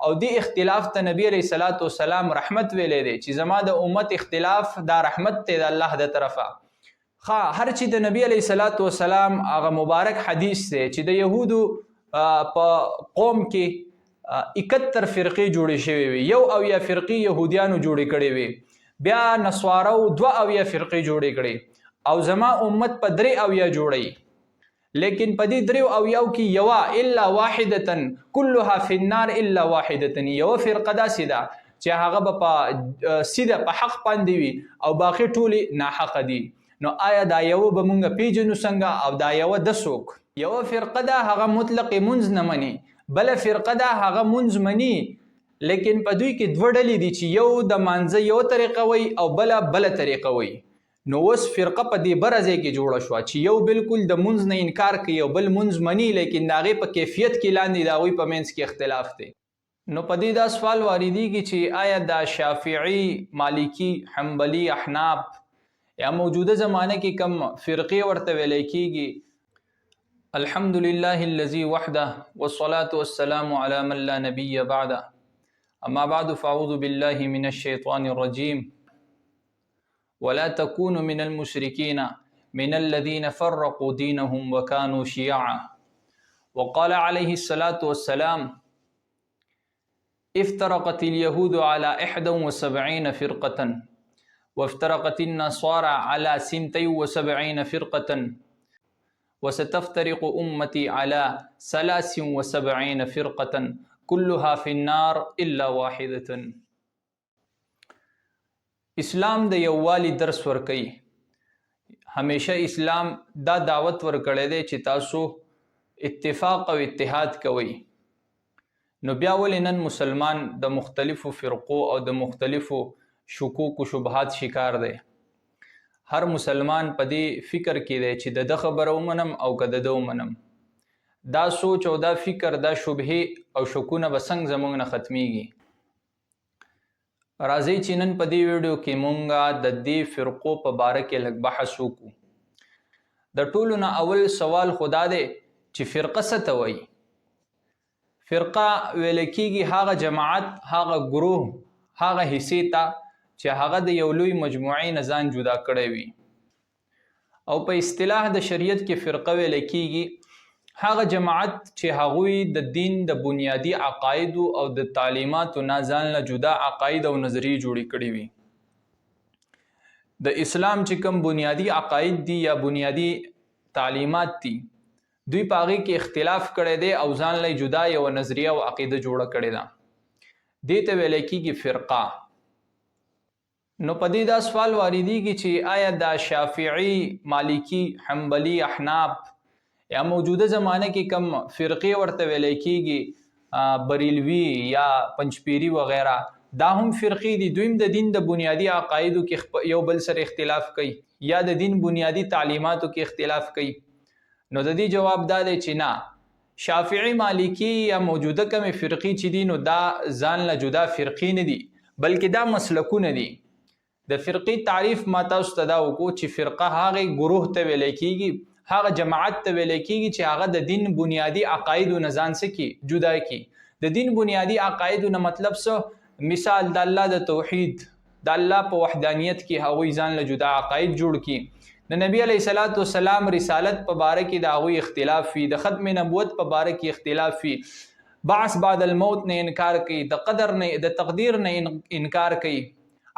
او دی اختلاف ته نبی علیہ الصلوۃ والسلام رحمت ویلې دی چې زما د امت اختلاف دا رحمت ته د الله د طرفه. هر چې د نبی علیہ الصلوۃ والسلام هغه مبارک حدیث دی چې د یهودو په قوم کې 71 فرقې جوړې شوې وي، 1 فرقې يهوديانو جوړې کړې وي، بیا نصارو 2 فرقې جوړې کړې او زما امت په 3 جوړي. لیکن په دې 3 کې یوا الا واحده كلها في النار الا واحده، یو فرقه داسې ده چې هغه په سیده په حق باندې وي او باقي ټولې ناحق دي. نو آیا دا یو به مونږ پیژنو څنګه او دا یو د څوک؟ یو فرقه ده هغه مطلق منځ نه مني، بل فرقه ده هغه منځ مني، لیکن په دوی کې 2 ډلې دي چې یو د مانځه یو طریقه وي او بل طریقه وي. نو اوس فرقه په دې برځه کې جوړه شو چې یو بالکل د منځ نه انکار کوي او بل منځ مني، لیکن دا غي په کیفیت کې لاندې دا غوي په منځ کې اختلاف دی. نو په دې دا سوال واردېږي چې آیا دا شافعي، مالکی، حنبلی، احناف یا موجوده زمانه کې کم فرقې ورته ویل کېږي؟ الحمدلله الذي وحده والصلاة والسلام على من لا نبي بعده، اما بعد فاعوذ بالله من الشيطان الرجيم ولا تكونوا من المشركين من الذين فرقوا دينهم وكانوا شيعا. وقال عليه الصلاة والسلام افترقت اليهود على 71 فرقة وافترقت النصارى على 72 فرقة وستفترق أمتي على 73 فرقة كلها في النار إلا واحدة. اسلام د یووالي درس ورکوي. همیشه اسلام دا دعوت ورکړی دی چې تاسو اتفاق او اتحاد کوئ. نو بیا ولې نن مسلمان د مختلفو فرقو او د مختلفو شکوک و شبهات شکار دی؟ هر مسلمان په دې فکر کې دی چې د خبره ومنم او که د ده ومنم. دا سوچ او دا فکر، دا شبهې او شکونه به څنګه زموږ نه ختمیږي؟ راځئ چې نن په دې ویډیو کې مونږ د دې فرقو په باره کې لږ بحث وکړو. د ټولو نه اول سوال خدا دی چې فرقه څه ته وایي؟ فرقه ویل کېږي هغه جماعت، هغه ګروه، هغه حصې ته چې هغه د یو لوی مجموعې نه ځان جدا کړی وي. او په اصطلاح د شریعت کې فرقه ویل کېږي هغه جماعت چې هغوی د دین د بنیادی عقایدو او د تعلیماتو نه ځان له جدا عقاید او نظریې جوړې کړي وي. د اسلام چې کوم بنیادی عقاید دي یا بنیادی تعلیمات دي، دوی په هغې کې اختلاف کړی دی او ځان له جدا یو نظریه او عقیده جوړه کړې ده. دې ته ویل کېږي فرقه. نو په دې دا سوال واردېږي چې آیا دا شافعي، مالکی، حنبلی، احناف یا موجوده زمانه کې کم فرقې ورته ویل کېږي، بریلوي یا پنجپیری وغیرہ، دا هم فرقې دي. دوی د دین د بنیادی عقایدو کې یو بل سره اختلاف کوي یا د دین بنیادی تعلیماتو کې اختلاف کوي. نو د دې جواب دا دی چې نه، شافعي، مالکی یا موجوده کم فرقې چې دي نو دا ځان له جدا فرقې نه دي، بلکې دا مسلکونه دي. د فرقې تعریف ما تاسو ته دا وکړو چې فرقه هغه ګروه ته ویل کېږي، هغه جماعت ته ویل کېږي چې هغه د دین بنیادی عقایدو نه ځان څه جدا کی. د دین بنیادی عقایدو نه مطلب څه؟ مثال د الله د توحید، د الله په وحدانیت کې هغوی ځان له جدا عقاید جوړ کی. د نبی علیہ الصلوۃ والسلام رسالت په باره کې د هغوی اختلاف وي، د ختم نبوت په باره کې اختلاف وي، بعث بعد الموت نه انکار کوي، د قدر نه، د تقدیر نه انکار کوي،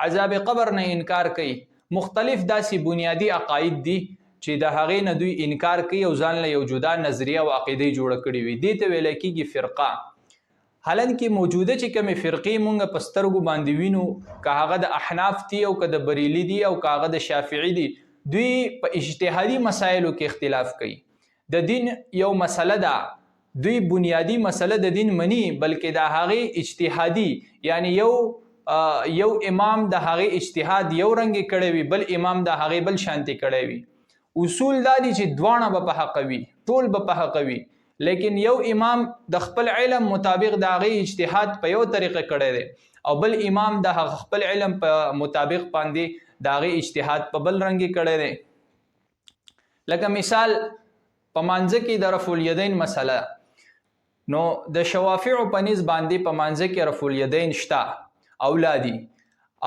عذاب قبر نه انکار کوي. مختلف داسې بنیادی عقاید دي چې د هغې نه دوی انکار کوي او ځان له یو جدا نظریه او عقیده جوړه کړې وي. دې ته ویل کېږي فرقه. حالانکه موجوده چې کومې فرقې مونږ په سترګو باندې وینو، که هغه د احناف دي او که د بریلي دي او که هغه د شافعي دي، دوی په اجتهادي مسایلو کې اختلاف کوي. د دین یو مسله ده، دوی بنیادی مسله د دین مني، بلکې د هغې اجتهادي، یعنی یو امام د هغې اجتهاد یو رنګ کړی وي، بل امام د هغې بل شانتي کړی وي. اصول دا دي چې دواړه به په حق وي، ټول به په حق وي، لیکن یو امام د خپل علم مطابق د هغې اجتهاد په یو طریقه کړی دی او بل امام د خپل علم په مطابق باندې د هغې اجتهاد په بل رنګ کړی دی. لکه مثال په مانځه کې د رفع الیدین مسله، نو د شوافعو په نسبت باندې په مانځه کې رفع الیدین شته اولادي،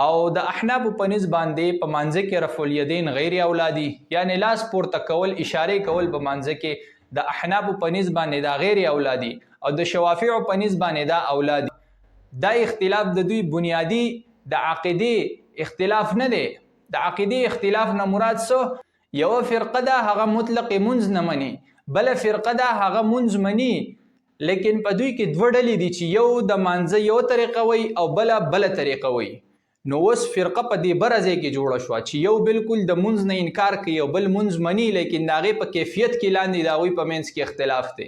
او د احناف په نسبت باندې په مانځه کې رفع الیدین غیر اولادي، یعنی لاس پورته کول اشاره کول په مانځه کې د احناف په نسبت باندې دا غیر اولادي او د شوافعو په نسبت باندې دا اولادي. دا اختلاف د دوی بنیادی د عقیده اختلاف نه دی. د عقیده اختلاف نه مراد څه؟ یو فرقه ده هغه مطلق منځ نه مني، بل فرقه ده هغه منځ مني، لیکن په دوی کې دوه ډلې دي چې یو د مانځه یو طریقه وي او بل طریقه وي. نو اوس فرقه په دې برځه کې جوړه شو چې یو بالکل د منځ نه انکار کوي او بل منځ مني، لیکن د هغې په کیفیت کې لاندې د هغوی په منځ کې اختلاف دی.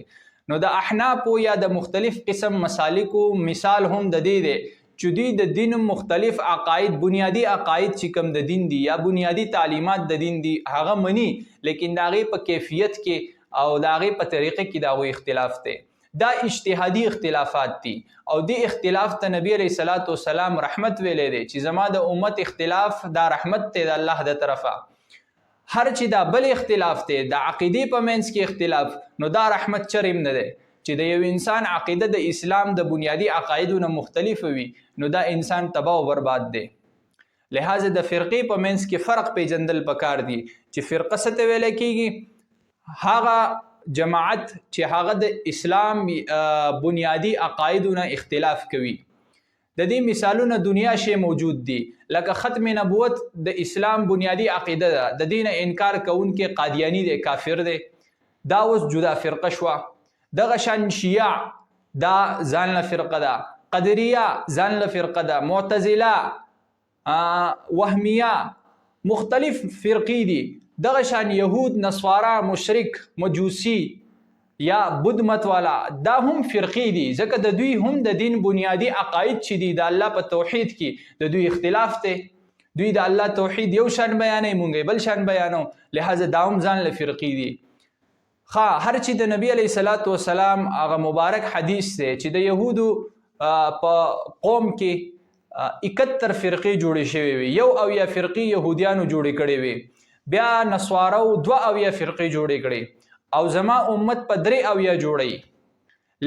نو د احنافو یا د مختلف قسم مسالکو مثال هم د دې دی چې دوی د دین مختلف عقاید، بنیادی عقاید چې کوم د دین دي یا بنیادی تعلیمات د دین دي هغه مني، لیکن د هغې په کیفیت کې او د هغې په طریقه کې د هغوی اختلاف دی. دا اجتهادي اختلافات دي او دی اختلاف ته نبی علیہ الصلوۃ والسلام رحمت ویلې دی چې زما د امت اختلاف دا رحمت ته د الله د طرفه. هر چې دا بل اختلاف دی د عقیدې په منځ کې اختلاف، نو دا رحمت چرېم نه دی چې د یو انسان عقیده د اسلام د بنیادی عقایدو نه مختلف وي، نو دا انسان تباہ او برباد دی. لہذا د فرقې په منځ کې فرق پیژندل پکار دی چې فرقه څه ته ویل کېږي؟ هغه جماعت چې هغه د اسلام بنیادی عقایدونه اختلاف کوي. د دې مثالونه دنیا شی موجود دي، لکه ختم نبوت د اسلام بنیادی عقیده ده، د دین انکار کوونکې قادیانی دی، کافر دی، دا اوس جدا فرقه شوه. دغه شان شیع دا ځان له فرقه ده، قدریه ځان له فرقه ده، معتزله، وهمیه، مختلف فرقې دي. دغه شان یهود، نصارا، مشرک، مجوسی یا بت مت والا دا هم فرقې دي، ځکه د دوی هم د دین بنیادی عقاید چې دي د الله په توحید کې د دوی اختلاف دی. دوی د الله توحید یو شان بیانوي، مونږ بل شان بیانو، لہذا دا هم ځان له فرقې دي. هر چې د نبی علیه الصلاۃ والسلام هغه مبارک حدیث دی چې د یهودو په قوم کې 71 فرقې جوړې شوې وي، 1 فرقې یهودیانو جوړې کړې وي، بیا نصوارو 2 فرقې جوړې کړې، او زما امت په 3 جوړی،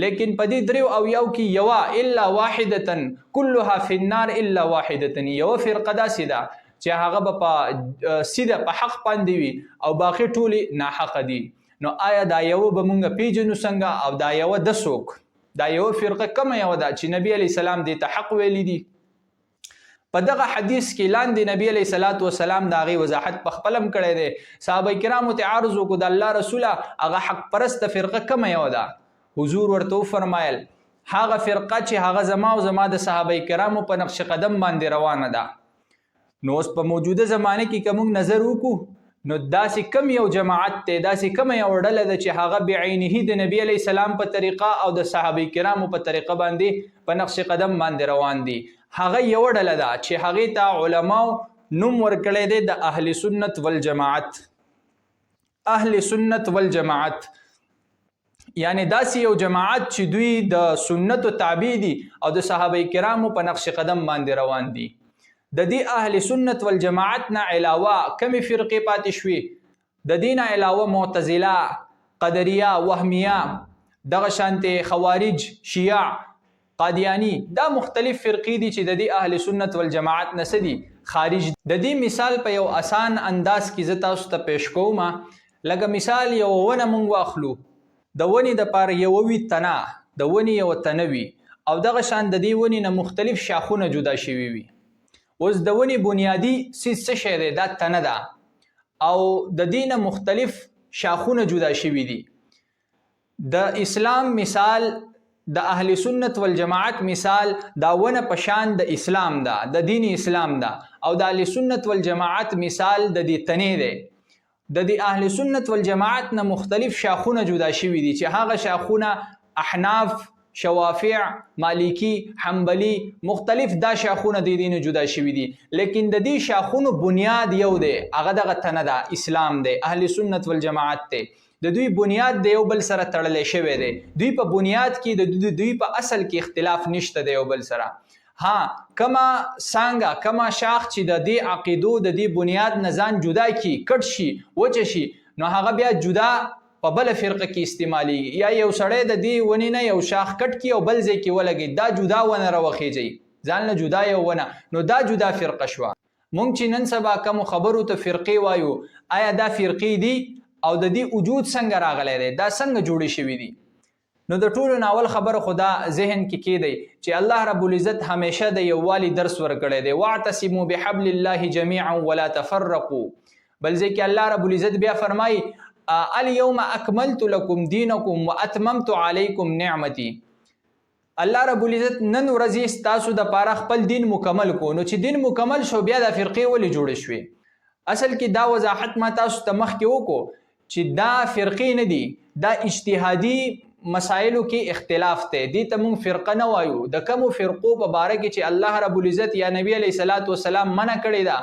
لیکن په دې 3 کې یوه الا واحدة كلها فی النار الا واحدة، یوه فرقه داسې ده چې هغه به په سیده په حق باندې وي او باقي ټولې ناحقه دي. نو آیا دا یوه به مونږ پیژنو څنګه؟ او دا یوه د څوک؟ دا یوه فرقه کومه یوه ده چې نبی علیه السلام دې ته حق ویلی دي؟ په دغه حدیث کې لاندې نبی علیه الصلاۃ والسلام د هغې وضاحت په خپله هم کړی دی. صحابه کرامو ته عرض وکړو د الله رسوله هغه حق پرسته فرقه کومه یوه ده؟ حضور ورته وفرمایل هغه فرقه چې هغه زما او زما د صحابه کرامو په نقش قدم باندې روانه ده. نو اوس په موجوده زمانه کې که موږ نظر وکړو نو داسې کم یو جماعت دی، داسې کم یو ډله ده چې هغه بعینه د نبی علیه السلام په طریقه او د صحابه کرامو په طریقه باندې په نقش قدم باندې روان دي. هغه یو ډله ده چې هغې ته علماو نوم ورکړی دی د اهل سنت والجماعت. اهل سنت والجماعت یعنی داسې یو جماعت چې دوی د سنتو تابع دي او د صحابه کرامو په نقش قدم باندې روان دي. د دې اهل سنت والجماعت نه علاوه کمی فرقې پاتې شوي، د دې نه علاوه معتزله، قدریه، وهمیه، دغه شانتې خوارج، شیع، قادیانی، دا مختلف فرقې دي چې د دې اهل سنت والجماعت نه څه دي؟ خارج. د دې مثال په یو آسان انداز کې زه تاسو ته پیش کوم. لکه مثال یو ونه مونږ واخلو، د ونې دپاره یوه وي تنه، د ونې یوه تنه وي او دغه شان د دې ونې نه مختلف شاخونه جدا شوي وي. اوس د ونې بنیادی څیز څه شی دی؟ دا تنه ده او د دې نه مختلف شاخونه جدا شوي دي. د اسلام مثال، د اهل سنت والجماعت مثال، دا ونه په شان د اسلام ده، د دین اسلام ده، او د اهل سنت والجماعت مثال د دې تنې دی. د دې اهل سنت والجماعت نه مختلف شاخونه جدا شوي دي چې هغه شاخونه احناف، شوافع، مالکی، حنبلی، مختلف دا شاخونه د دې نه جدا شوي دي، لیکن د دې شاخونو بنیاد یو دی، هغه دغه تنه ده، اسلام دی، اهل سنت والجماعت دی. د دوی بنیاد د یو بل سره تړلی شوی دی. دوی په بنیاد کې د دوی په اصل کې اختلاف نشته د یو بل سره. کما څانګه، کما شاخ چې د دې عقیدو د دې بنیاد نه ځان جدا کړي، کټ شي، وچه شي، نو هغه بیا جدا په بل فرقه کې استعمالي، یا یو سړی د دې ونې نه یو شاخ کټ کی او بل ځای کې ولګي، دا جدا ونه راوخیږي، ځان له جدا یو ونه، نو دا جدا فرقه شوه. مونږ چې نن سبا کوم خبرو ته فرقې وایو، آیا دا فرقې دي او د دې وجود څنګه راغلی دی، دا څنګه جوړې شوي دي؟ نو د ټولو ناول خبره خدا ذهن کې کېدی چې الله رب العزت همیشه د یووالي درس ورکړی دی، واعتصموا بحبل الله جميعا ولا تفرقوا. بل ځکه الله رب العزت بیا فرمایي اليوم اکملت لكم دینکم واتممت علیکم نعمتي. الله رب العزت نن ورځې تاسو د پاره خپل دین مکمل کو. نو چې دین مکمل شو بیا د فرقې ولې جوړې شوې؟ اصل کې دا وضاحت ما تاسو ته مخکې وکړو چې دا فرقې نه دي، دا اجتهادي مسائلو کې اختلاف ته دي، ته مونږ فرقه نه وایو. د کومو فرقو په باره کې چې الله رب العزت یا نبی علیه الصلاۃ والسلام منع کړی دا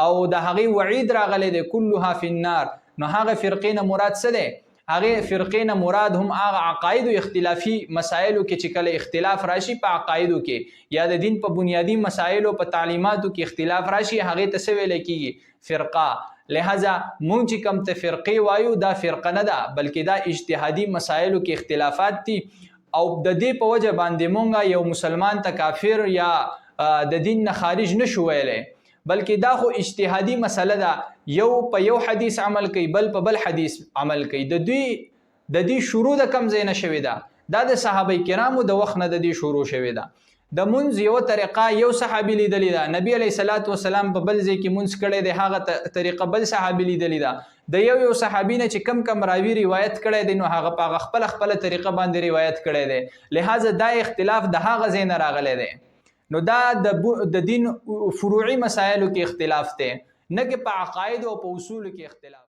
او د هغې وعید راغلی دی کلها فی النار، نو هغه فرقې نه مراد څه دی؟ هغه فرقې نه مراد هم هغه عقاید او اختلافي مسائلو کې چې کله اختلاف راشي په عقایدو کې یا د دین په بنیادی مسائلو په تعلیماتو کې اختلاف راشي، هغه ته څه ویل کېږي؟ فرقه. لہذا مونږ چې کوم ته فرقې وایو دا فرقه نه ده، بلکې دا اجتهادي مسائلو کې اختلافات دي او د دې په وجه باندې مونږ یو مسلمان ته کافر یا د دین نه خارج نشو ویلی، بلکې دا خو اجتهادي مسله ده، یو په یو حدیث عمل کوي بل په بل حدیث عمل کوي. د دې شروع د کم ځای نه شوې ده، دا د صحابه کرامو د وخت نه د دې شروع شوې ده. د منځ یو طریقه یو صحابي لیدلی ده، نبی علیه الصلاۃ والسلام په بل ځای کې منځ کړی دی، هغه طریقه بل صحابي لیدلی ده. د یو صحابي نه چې کم راوي روایت کړی دی نو هغه په خپل طریقه باندې روایت کړی دی، لہذا دا اختلاف د هغه ځای نه راغلی دی. نو دا د دین فروعي مسایلو کې اختلاف دی، نه کې په عقاید او په اصولو کې اختلاف.